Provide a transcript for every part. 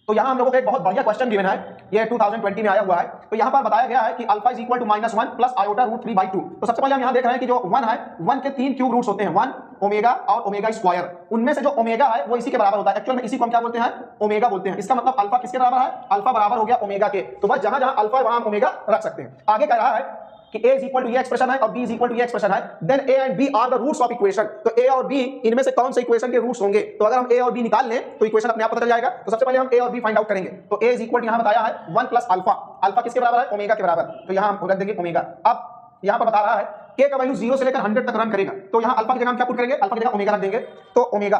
तो यहाँ हम लोगों को एक बहुत बढ़िया क्वेश्चन गिवन है, ये 2020 में आया हुआ है। तो यहाँ पर बताया गया है कि alpha is equal to -1 plus iota root 3/2। तो सबसे पहले हम यहाँ देख रहे हैं कि जो 1 है, 1 के 3 क्यूब रूट्स होते हैं, 1 ओमेगा और ओमेगा स्क्वायर। उनमें से जो ओमेगा है वो इसी के बराबर होता है। एक्चुअल में इसी को हम क्या बोलते हैं, ओमेगा बोलते हैं। इसका मतलब अल्फा किसके बराबर है, अल्फा बराबर हो गया ओमेगा के। तो बस जहां जहां अल्फा है वहां हम ओमेगा रख सकते हैं। आगे कह रहा है कि a इज इक्वल टू ये एक्सप्रेशन है और b इज इक्वल टू ये एक्सप्रेशन है, then a and b are the roots of equation. तो a और b इनमें से कौन से इक्वेशन के रूट्स होंगे। तो अगर हम a और b निकाल लें तो इक्वेशन अपने आप पता चल जाएगा। तो सबसे पहले हम a और b फाइंड आउट करेंगे। तो a इज इक्वल टू यहां बताया है 1 प्लस अल्फा। अल्फा किसके बराबर है, ओमेगा के बराबर। तो यहां हम रख देंगे ओमेगा। अब यहां पर बता रहा है k का वैल्यू 0 से लेकर 100 तक रन करेगा। तो यहां अल्फा की जगह हम क्या पुट करेंगे, अल्फा की जगह ओमेगा रख देंगे। तो ओमेगा,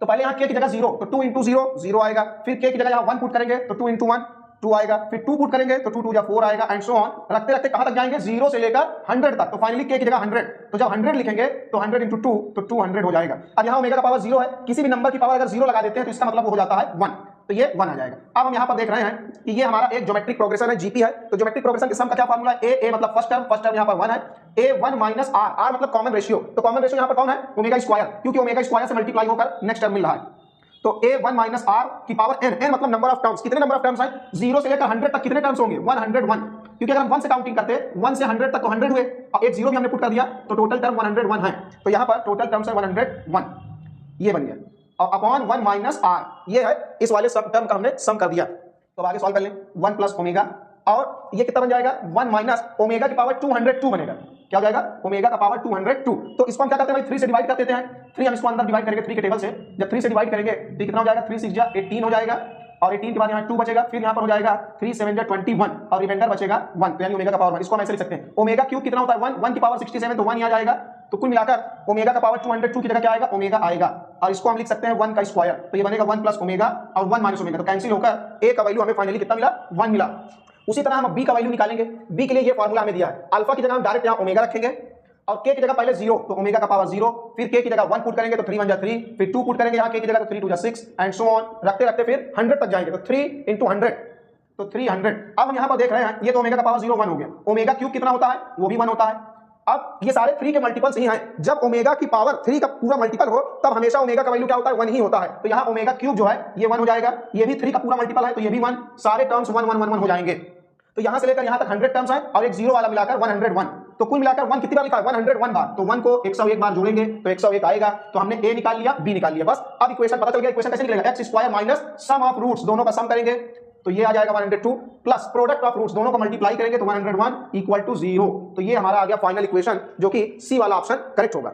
तो पहले यहां k की जगह 0, तो 2 इंटू 0 0 आएगा। फिर k की जगह यहां 1 पुट करेंगे तो 2 इंटू 1 2 आएगा। फिर 2 पुट करेंगे तो 2 2 जा 4 आएगा, एंड सो ऑन। रखते रखते कहां तक जाएंगे, 0 से लेकर 100 तक। तो फाइनली k की जगह 100। तो जब 100 लिखेंगे तो 100 इंटू 2 तो 200 हो जाएगा। अब यहां ओमेगा का पावर 0 है, किसी भी नंबर की पावर अगर 0 लगा देते हैं तो इसका मतलब वो हो जाता है 1। तो ये 1 आ जाएगा। अब हम यहां पर देख रहे हैं कि ये हमारा एक ज्योमेट्रिक प्रोग्रेशन है, जीपी है। तो ज्योमेट्रिक प्रोग्रेशन के सम का क्या फार्मूला है, a मतलब फर्स्ट टर्म यहां पर 1 है, a1 माइनस r मतलब कॉमन रेशियो। तो कॉमन रेशियो यहां पर कौन है, ओमेगा स्क्वायर, क्योंकि ओमेगा स्क्वायर से मल्टीप्लाई होकर नेक्स्ट टर्म मिल रहा है। तो a1 माइनस r की पावर n, n मतलब नंबर ऑफ टर्म्स। कितने नंबर ऑफ टर्म्स हैं, 0 से लेकर 100 तक कितने टर्म्स होंगे, 101। क्योंकि अगर हम 1 से काउंटिंग करते हैं 1 से 100 तक तो 100 हुए, और एक 0 भी हमने पुट कर दिया तो टोटल टर्म 101 है। तो यहां पर टोटल टर्म्स है 101, ये बन गया। और अपॉन 1 माइनस r, ये है इस वाले सब टर्म का हमने सम कर दिया। तो आगे सॉल्व कर लें, 1 प्लस ओमेगा, और ये कितना बन जाएगा, 1 माइनस ओमेगा की पावर 202 बनेगा। क्या हो जाएगा, ओमेगा का पावर 202। तो इसको हम क्या करते हैं भाई, 3 से डिवाइड कर देते हैं। 3 हम इसको अंदर डिवाइड करेंगे 3 के टेबल से। जब 3 से डिवाइड करेंगे तो कितना हो जाएगा, 3 6 जा 18 हो जाएगा, और 18 के बाद यहाँ 2 बचेगा। फिर यहाँ पर हो जाएगा 3 7 जा 21, और रिमाइंडर बचेगा 1। तो यानी ओमेगा का पावर 1। इसको हम ऐसे लिख सकते हैं, ओमेगा क्यूब कितना होता है 1, 1 की पावर 67, तो 1 यहाँ जाएगा। तो कुल मिलाकर ओमेगा का पावर 202 की जगह क्या आएगा, ओमेगा आएगा। और इसको हम लिख सकते हैं 1 का स्क्वायर। तो ये बनेगा 1 प्लस ओमेगा और 1 माइनस ओमेगा। तो कैंसिल होकर a का वैल्यू हमें फाइनली कितना मिला, 1 मिला। उसी तरह हम b का वैल्यू निकालेंगे। b के लिए ये फार्मूला हमें दिया है, अल्फा की जगह हम डायरेक्ट यहाँ ओमेगा रखेंगे, और k की जगह पहले 0, तो ओमेगा का पावर 0। फिर k की जगह 1 पुट करेंगे तो 3 1 जा 3, फिर 2 पुट करेंगे यहाँ k की जगह तो 3 2 जा 6, एंड सो ऑन। रखते रखते फिर 100 तक जाएंगे, तो 3 इंटू 100 तो 300। अब हम यहाँ पर देख रहे हैं ये तो ओमेगा का पावर 0 1 हो गया। ओमेगा क्यूब कितना होता है, वो भी 1 होता है। अब ये सारे 3 के मल्टीपल्स ही हैं। जब ओमेगा की पावर 3 का पूरा मल्टीपल हो तब हमेशा ओमेगा का वैल्यू क्या होता है, 1 ही होता है। तो यहाँ ओमेगा क्यूब जो है ये 1 हो जाएगा। ये भी 3 का पूरा मल्टीपल है तो ये भी 1, सारे टर्म्स 1 1 1 1 हो जाएंगे। तो यहां से लेकर यहां तक 100 टर्म्स हैं और एक 0 वाला मिलाकर 101। तो कुल मिलाकर 1 कितनी बार लिखा है, 101 बार। तो 1 को 101 बार जोड़ेंगे तो 101 आएगा। तो हमने a निकाल लिया, b निकाल लिया, बस। अब इक्वेशन पता चल गया। इक्वेशन कैसे निकलेगा, x square minus sum of roots, दोनों का सम करेंगे तो ये आ जाएगा 102, प्लस प्रोडक्ट ऑफ रूट्स, दोनों को मल्टीप्लाई करेंगे तो 101 इक्वल टू 0। तो ये हमारा आ गया फाइनल इक्वेशन, जो कि सी वाला ऑप्शन करेक्ट होगा।